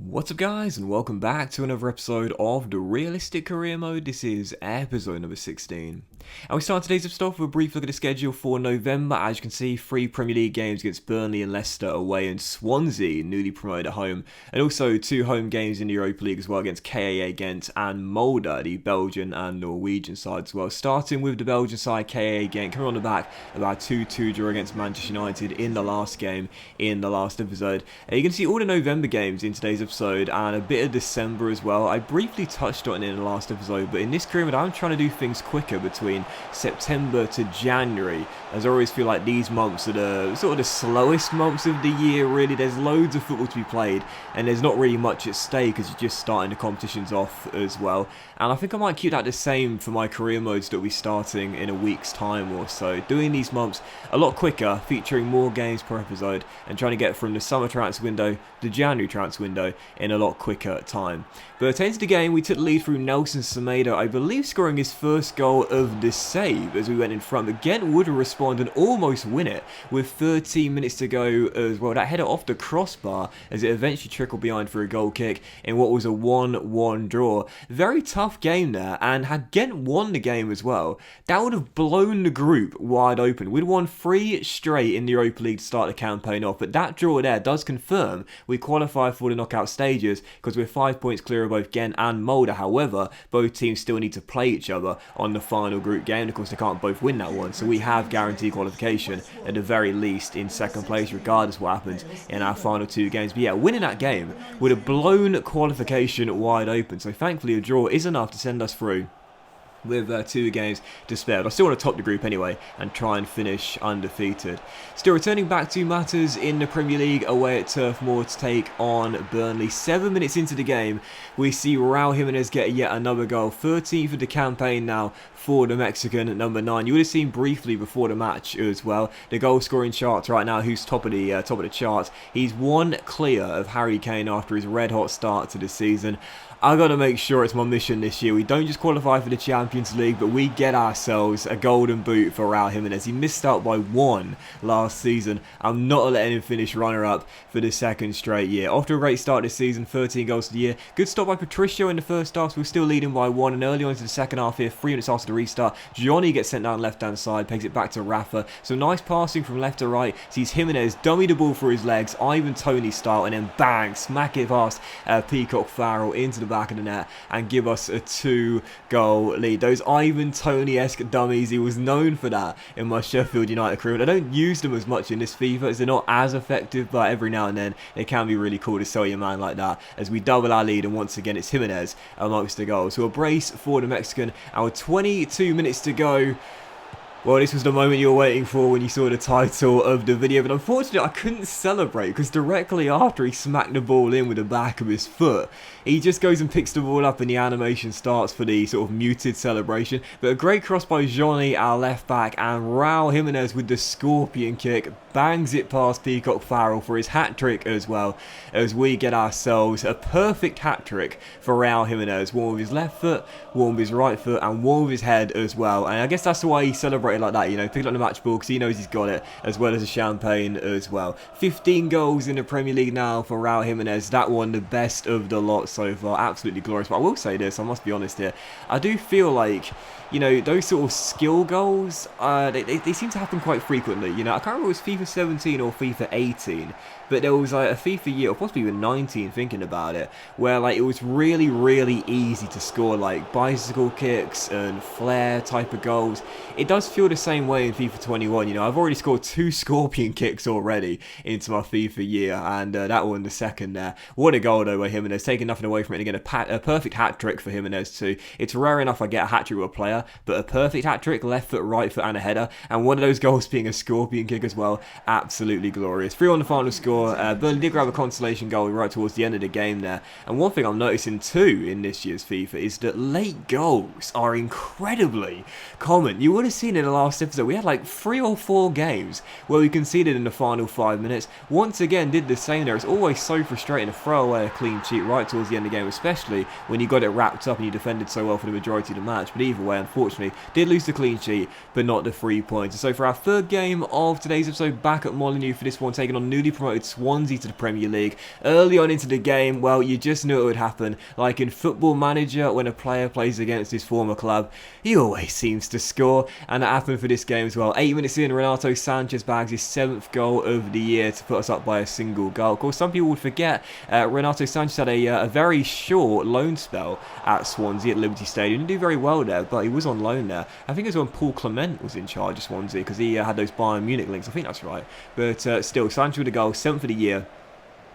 What's up guys, and welcome back to another episode of the Realistic Career Mode. This is episode number 16. And we start today's episode with a brief look at the schedule for November. As you can see, 3 Premier League games against Burnley and Leicester away, and Swansea, newly promoted, at home. And also 2 home games in the Europa League as well against KAA Gent and Molde, the Belgian and Norwegian sides as well. Starting with the Belgian side, KAA Gent, coming on the back of our 2-2 draw against Manchester United in the last game, in the last episode. You can see all the November games in today's episode and a bit of December as well. I briefly touched on it in the last episode, but in this career mode I'm trying to do things quicker between September to January, as I always feel like these months are the sort of the slowest months of the year really. There's loads of football to be played and there's not really much at stake as you're just starting the competitions off as well. And I think I might keep that the same for my career modes that will be starting in a week's time or so, doing these months a lot quicker, featuring more games per episode and trying to get from the summer transfer window to the January transfer window in a lot quicker time. But into the game, we took the lead through Nelson Semedo, I believe scoring his first goal of the save as we went in front. But Gent would respond and almost win it with 13 minutes to go as well. That header off the crossbar as it eventually trickled behind for a goal kick in what was a 1-1 draw. Very tough game there, and had Gent won the game as well, that would have blown the group wide open. We'd won 3 straight in the Europa League to start the campaign off, but that draw there does confirm we qualify for the knockout stages because we're 5 points clear of both Gent and Molde. However, both teams still need to play each other on the final group game. Of course, they can't both win that one, so we have guaranteed qualification at the very least in second place, regardless of what happens in our final 2 games. But yeah, winning that game would have blown qualification wide open, so thankfully a draw is enough to send us through with 2 games to spare. But I still want to top the group anyway and try and finish undefeated. Still returning back to matters in the Premier League away at Turf Moor to take on Burnley. 7 minutes into the game, we see Raul Jimenez get yet another goal. 13th of the campaign now for the Mexican at number 9. You would have seen briefly before the match as well the goal scoring charts right now. Who's top of the charts? He's 1 clear of Harry Kane after his red hot start to the season. I got to make sure it's my mission this year. We don't just qualify for the Champions League, but we get ourselves a golden boot for Raul Jimenez. He missed out by 1 last season. I'm not letting him finish runner-up for the 2nd straight year. After a great start this season, 13 goals for the year. Good stop by Patricio in the first half, so we're still leading by 1. And early on into the second half here, 3 minutes after the restart, Johnny gets sent down left-hand side, pegs it back to Rafa. So nice passing from left to right. Sees Jimenez dummy the ball for his legs, Ivan Toney style, and then bang, smack it past Peacock Farrell into the back of the net and give us a 2-goal lead. Those Ivan Toney-esque dummies, he was known for that in my Sheffield United career. I don't use them as much in this FIFA as they're not as effective, but every now and then it can be really cool to sell your man like that as we double our lead, and once again it's Jimenez amongst the goals. So a brace for the Mexican, and with 22 minutes to go. Well, this was the moment you were waiting for when you saw the title of the video, but unfortunately I couldn't celebrate because directly after he smacked the ball in with the back of his foot, he just goes and picks the ball up and the animation starts for the sort of muted celebration. But a great cross by Johnny, our left back, and Raul Jimenez with the scorpion kick bangs it past Peacock Farrell for his hat-trick as well, as we get ourselves a perfect hat-trick for Raul Jimenez. One with his left foot, one with his right foot, and one with his head as well. And I guess that's why he celebrated like that, you know, picked up the match ball because he knows he's got it, as well as a champagne as well. 15 goals in the Premier League now for Raul Jimenez. That one the best of the lot so far. Absolutely glorious. But I will say this, I must be honest here, I do feel like, you know, those sort of skill goals, they seem to happen quite frequently. You know, I can't remember if it was FIFA 17 or FIFA 18, but there was like a FIFA year, or possibly even 19 thinking about it, where like it was really, really easy to score like bicycle kicks and flare type of goals. It does feel the same way in FIFA 21, you know, I've already scored 2 scorpion kicks already into my FIFA year, and that one the second there. What a goal though by Jimenez, taking nothing away from it. Again, a perfect hat-trick for Jimenez too. It's rare enough I get a hat-trick with a player, but a perfect hat-trick, left foot, right foot, and a header, and one of those goals being a scorpion kick as well. Absolutely glorious. 3 on the final score. Burnley did grab a consolation goal right towards the end of the game there, and one thing I'm noticing too in this year's FIFA is that late goals are incredibly common. You would have seen in the last episode, we had like 3 or 4 games where we conceded in the final 5 minutes. Once again, did the same there. It's always so frustrating to throw away a clean sheet right towards the end of the game, especially when you got it wrapped up and you defended so well for the majority of the match. But either way, unfortunately, did lose the clean sheet, but not the 3 points. And so for our third game of today's episode, back at Molde for this one, taking on newly promoted Swansea to the Premier League. Early on into the game, well, you just knew it would happen. Like in Football Manager, when a player plays against his former club, he always seems to score, and that happened for this game as well. 8 minutes in, Renato Sanchez bags his 7th goal of the year to put us up by a single goal. Of course, some people would forget Renato Sanchez had a very short loan spell at Swansea at Liberty Stadium. Didn't do very well there, but he was on loan there. I think it was when Paul Clement was in charge of Swansea, because he had those Bayern Munich links. I think that's right. But still, Sanchez with a goal, 7th of the year.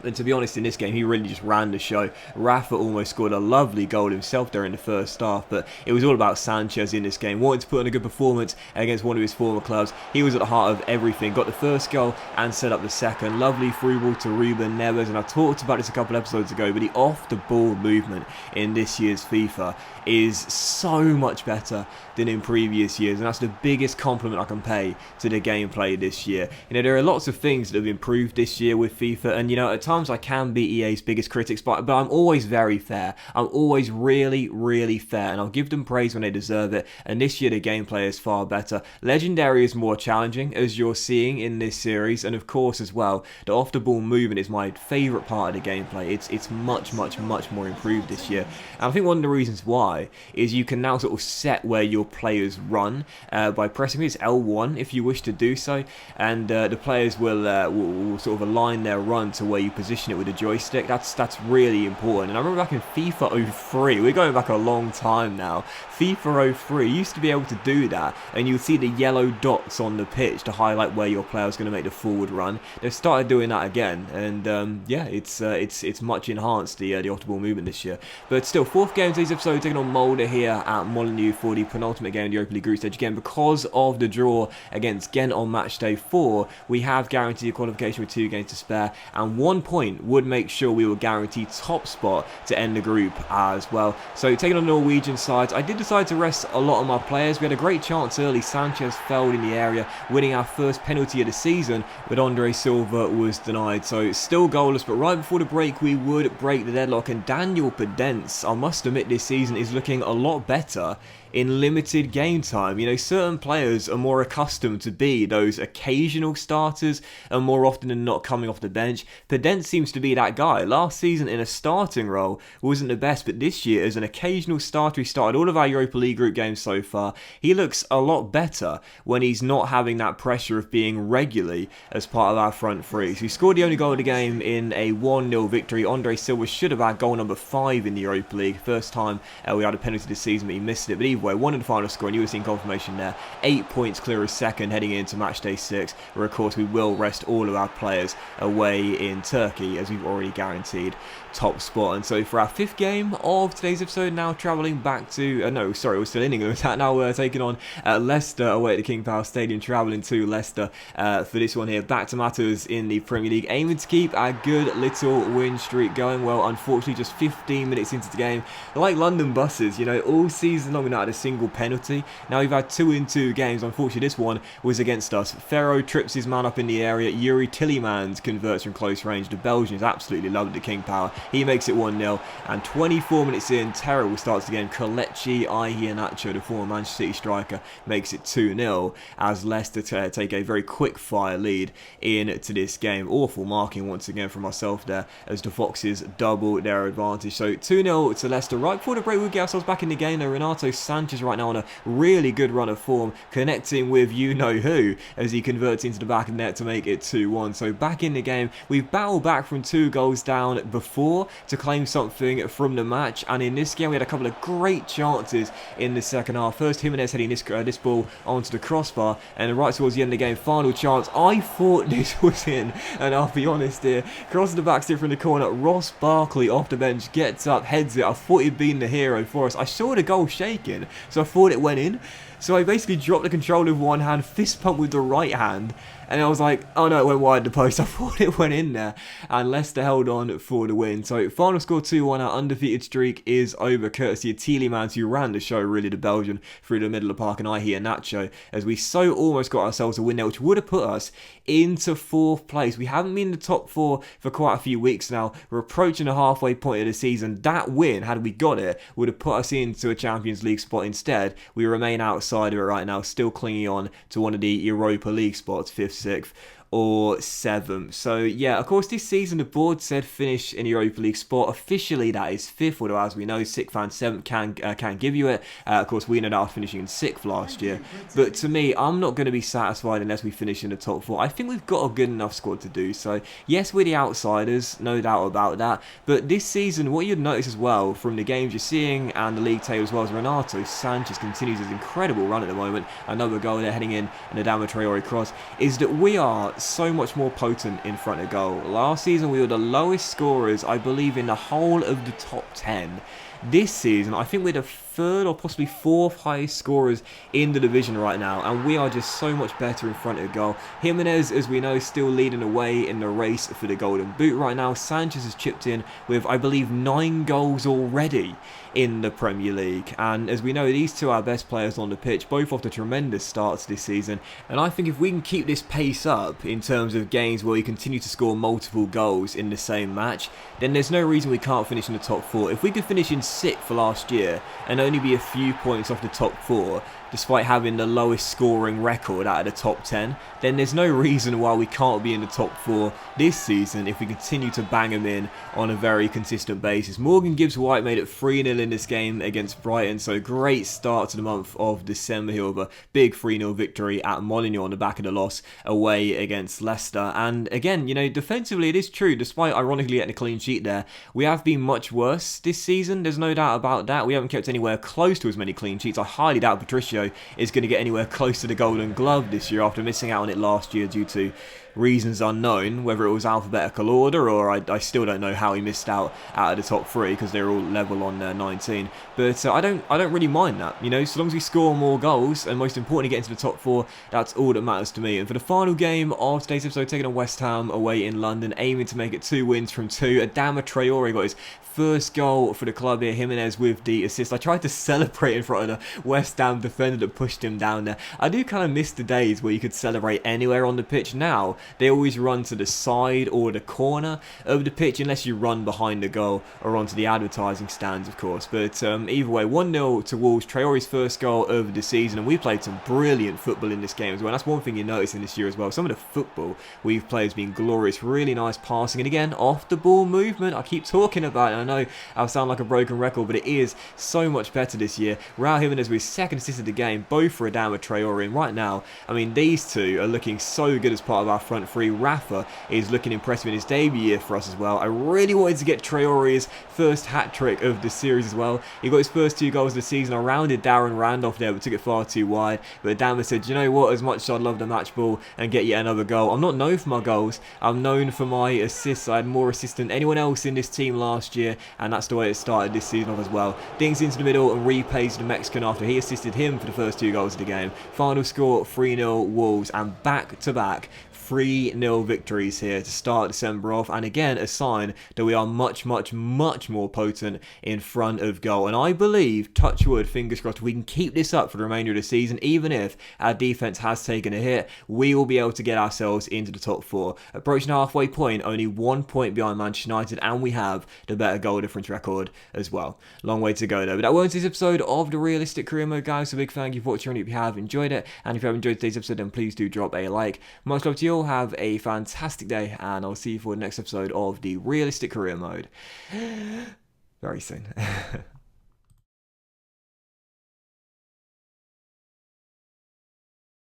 And to be honest, in this game, he really just ran the show. Rafa almost scored a lovely goal himself there in the first half, but it was all about Sanchez in this game. Wanted to put in a good performance against one of his former clubs. He was at the heart of everything. Got the first goal and set up the second. Lovely through ball to Ruben Neves, and I talked about this a couple episodes ago, but the off-the-ball movement in this year's FIFA is so much better than in previous years, and that's the biggest compliment I can pay to the gameplay this year. You know, there are lots of things that have improved this year with FIFA, and you know, at times I can be EA's biggest critics, but I'm always very fair. I'm always really, really fair, and I'll give them praise when they deserve it, and this year the gameplay is far better. Legendary is more challenging, as you're seeing in this series, and of course as well, the off-the-ball movement is my favourite part of the gameplay. It's much more improved this year, and I think one of the reasons why is you can now sort of set where your players run by pressing this L1 if you wish to do so, and the players will sort of align their run to where you position it with the joystick. That's really important. And I remember back in FIFA 03, we're going back a long time now, FIFA 03 used to be able to do that, and you'd see the yellow dots on the pitch to highlight where your player's going to make the forward run. They've started doing that again, and yeah, it's much enhanced the off-the-ball movement this year. But still, 4th game of today's episode, taking on Molde here at Molde for the penultimate game of the Europa League group stage. Again, because of the draw against Gent on match day 4, we have guaranteed qualification with 2 games to spare, and 1 point would make sure we were guaranteed top spot to end the group as well. So taking on Norwegian sides, I did decide to rest a lot of my players. We had a great chance early. Sanchez fouled in the area, winning our first penalty of the season, but Andre Silva was denied. So still goalless, but right before the break we would break the deadlock, and Daniel Podence, I must admit, this season is looking a lot better in limited game time. You know, certain players are more accustomed to be those occasional starters and more often than not coming off the bench. Podence seems to be that guy. Last season in a starting role wasn't the best, but this year as an occasional starter, he started all of our Europa League group games so far. He looks a lot better when he's not having that pressure of being regularly as part of our front three. So he scored the only goal of the game in a 1-0 victory. Andre Silva should have had goal number 5 in the Europa League. First time we had a penalty this season, but he missed it. But either way, 1 in the final score, and you would have seen confirmation there. 8 points clear of second heading into match day 6, where of course we will rest all of our players away in Turkey, as we've already guaranteed top spot. And so for our 5th game of today's episode, now travelling back to we're still in England. Now we're taking on Leicester away at the King Power Stadium, travelling to Leicester for this one here. Back to matters in the Premier League, aiming to keep our good little win streak going. Well, unfortunately, just 15 minutes into the game, like London buses, you know, all season long we've not had a single penalty. Now we've had 2 in 2 games. Unfortunately, this one was against us. Ferro trips his man up in the area. Yuri Tillemans converts from close range. The Belgian is absolutely loved at King Power. He makes it 1-0, and 24 minutes in, terrible starts the game. Kelechi Iheanacho, the former Manchester City striker, makes it 2-0 as Leicester take a very quick fire lead into this game. Awful marking once again from myself there as the Foxes double their advantage. So 2-0 to Leicester. Right before the break, we'll get ourselves back in the game. Now Renato Sanchez right now on a really good run of form, connecting with you-know-who as he converts into the back of the net to make it 2-1. So back in the game, we've battled back from 2 goals down before to claim something from the match, and in this game we had a couple of great chances in the second half. First, Jimenez heading this ball onto the crossbar, and right towards the end of the game, final chance. I thought this was in, and I'll be honest here, crossing the back stick from the corner, Ross Barkley off the bench gets up, heads it. I thought he'd been the hero for us. I saw the goal shaking, so I thought it went in. So I basically dropped the controller with one hand, fist pump with the right hand, and I was like, oh no, it went wide the post. I thought it went in there, and Leicester held on for the win. So final score 2-1. Our undefeated streak is over, courtesy of Tielemans, who ran the show, really, the Belgian, through the middle of the park, and I hear Nacho, as we so almost got ourselves a win there, which would have put us into 4th place. We haven't been in the top 4 for quite a few weeks now. We're approaching the halfway point of the season. That win, had we got it, would have put us into a Champions League spot. Instead, we remain outside of it right now, still clinging on to one of the Europa League spots, 5th, 6th or 7th. So yeah, of course, this season the board said finish in the Europa League spot. Officially that is 5th, although as we know, 6th and 7th can give you it. Of course, we ended up finishing in 6th last year, but to me, I'm not going to be satisfied unless we finish in the top 4. I think we've got a good enough squad to do so. Yes, we're the outsiders, no doubt about that, but this season, what you'd notice as well from the games you're seeing and the league table as well, as Renato Sanchez continues his incredible run at the moment, another goal there heading in, and a Adama Traore cross, is that we are so much more potent in front of goal. Last season we were the lowest scorers, I believe, in the whole of the top 10. This season, I think we're the 3rd or possibly 4th highest scorers in the division right now, and we are just so much better in front of goal. Jimenez, as we know, still leading the way in the race for the Golden Boot right now. Sanchez has chipped in with, I believe, 9 goals already in the Premier League, and as we know, these two are our best players on the pitch, both off the tremendous starts this season, and I think if we can keep this pace up in terms of games where we continue to score multiple goals in the same match, then there's no reason we can't finish in the top 4. If we could finish in 6th for last year and only be a few points off the top 4, despite having the lowest scoring record out of the top 10, then there's no reason why we can't be in the top 4 this season if we continue to bang them in on a very consistent basis. Morgan Gibbs-White made it 3-0 in this game against Brighton, so great start to the month of December here with a big 3-0 victory at Molineux on the back of the loss away against Leicester. And again, you know, defensively it is true, despite ironically getting a clean sheet there, we have been much worse this season, there's no doubt about that. We haven't kept anywhere close to as many clean sheets. I highly doubt Patricio is going to get anywhere close to the Golden Glove this year after missing out on it last year due to reasons unknown, whether it was alphabetical order or I still don't know how he missed out of the top 3 because they're all level on 19. But I don't really mind that, you know, so long as we score more goals and most importantly get into the top 4, that's all that matters to me. And for the final game of today's episode, taking on West Ham away in London, aiming to make it 2 wins from 2. Adama Traore got his first goal for the club here, Jimenez with the assist. I tried to celebrate in front of the West Ham defender that pushed him down there. I do kind of miss the days where you could celebrate anywhere on the pitch. Now they always run to the side or the corner of the pitch unless you run behind the goal or onto the advertising stands, of course. But either way, 1-0 to Wolves, Traore's first goal of the season, and we played some brilliant football in this game as well. That's one thing you notice in this year as well. Some of the football we've played has been glorious, really nice passing, and again, off the ball movement. I keep talking about it. I know I'll sound like a broken record, but it is so much better this year. Raul Jimenez with his 2nd assist of the game, both for Adama Traore, and right now, I mean, these two are looking so good as part of our front 3. Rafa is looking impressive in his debut year for us as well. I really wanted to get Traore's first hat-trick of the series as well. He got his first 2 goals of the season. I rounded Darren Randolph there, but took it far too wide. But Adama said, you know what, as much as I'd love the match ball and get yet another goal, I'm not known for my goals, I'm known for my assists. I had more assists than anyone else in this team last year, and that's the way it started this season off as well. Dings into the middle and repays the Mexican after he assisted him for the first 2 goals of the game. Final score 3-0 Wolves, and back-to-back 3-0 victories here to start December off, and again a sign that we are much more potent in front of goal. And I believe, touch wood, fingers crossed, we can keep this up for the remainder of the season. Even if our defence has taken a hit, we will be able to get ourselves into the top 4. Approaching the halfway point, only 1 point behind Manchester United, and we have the better goal difference record as well. Long way to go though. But that was this episode of the Realistic Career Mode, guys. So big thank you for watching. If you have enjoyed it, and if you have enjoyed today's episode, then please do drop a like. Much love to you all. Have a fantastic day, and I'll see you for the next episode of the Realistic Career Mode very soon.